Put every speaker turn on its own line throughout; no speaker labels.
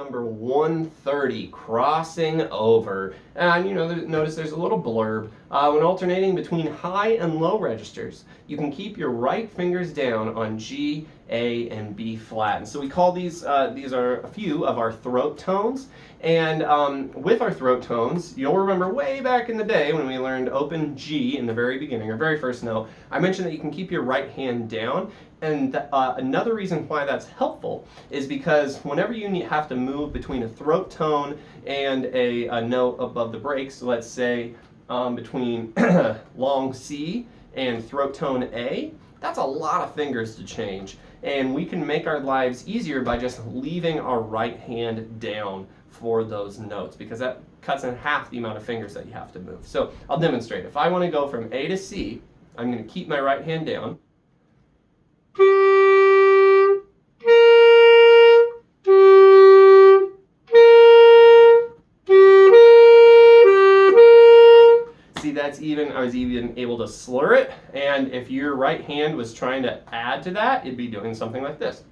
number 130, crossing over. And notice there's a little blurb. When alternating between high and low registers, you can keep your right fingers down on G, A, and B flat. And so we call these are a few of our throat tones. And with our throat tones, you'll remember way back in the day when we learned open G in the very beginning, our very first note, I mentioned that you can keep your right hand down. And another reason why that's helpful is because whenever you have to move between a throat tone and a note above the brakes, so let's say between long C and throat tone A, that's a lot of fingers to change. And we can make our lives easier by just leaving our right hand down for those notes, because that cuts in half the amount of fingers that you have to move. So I'll demonstrate. If I want to go from A to C, I'm going to keep my right hand down. See, I was even able to slur it, and if your right hand was trying to add to that, it'd be doing something like this.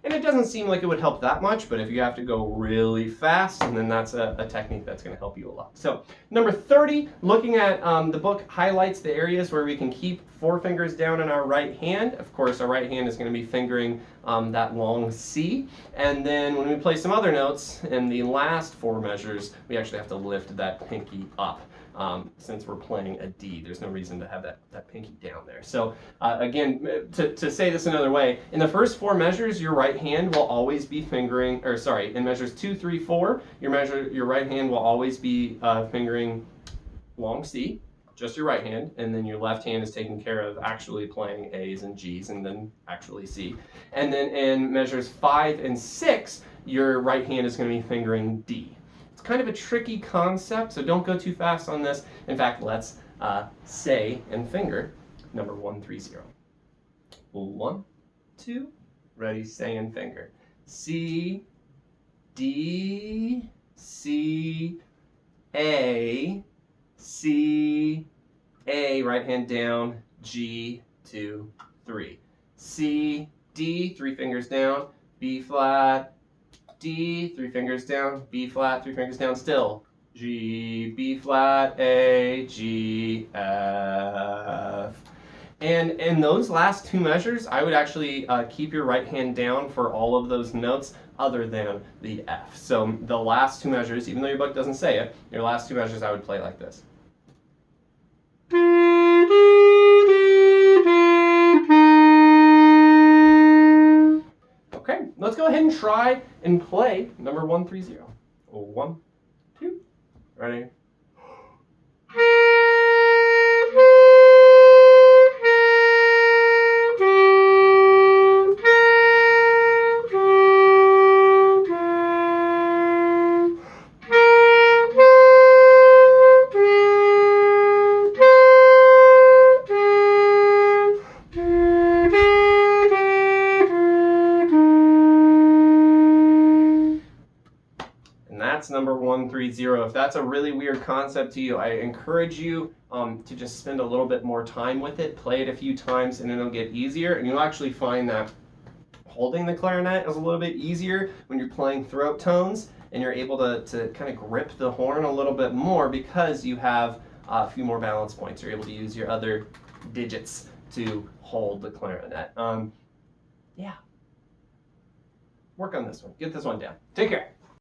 It doesn't seem like it would help that much, but if you have to go really fast, and then that's a technique that's going to help you a lot. So number 30, looking at the book highlights the areas where we can keep 4 fingers down in our right hand. Of course, our right hand is going to be fingering that long C. And then when we play some other notes in the last 4 measures, we actually have to lift that pinky up. Since we're playing a D, there's no reason to have that pinky down there. So again, to say this another way, in the first 4 measures, your right hand will always be fingering, or sorry, in measures 2, 3, 4, your right hand will always be fingering long C, just your right hand, and then your left hand is taking care of actually playing A's and G's, and then actually C. And then in measures 5 and 6, your right hand is going to be fingering D. It's kind of a tricky concept, so don't go too fast on this. In fact, let's say and finger number 130. 1, 2, ready, say and finger. C, D, C, A, C, A, right hand down, G, 2, 3. C, D, 3 fingers down, B flat, D, 3 fingers down, B flat, 3 fingers down, still. G, B flat, A, G, F. And in those last 2 measures, I would actually keep your right hand down for all of those notes other than the F. So the last 2 measures, even though your book doesn't say it, your last 2 measures I would play like this. Okay, let's go ahead and try and play number 130. 1, 2, ready? That's number 130. If that's a really weird concept to you, I encourage you to just spend a little bit more time with it, play it a few times, and it'll get easier. And you'll actually find that holding the clarinet is a little bit easier when you're playing throat tones, and you're able to kind of grip the horn a little bit more because you have a few more balance points. You're able to use your other digits to hold the clarinet. Yeah. Work on this one. Get this one down. Take care.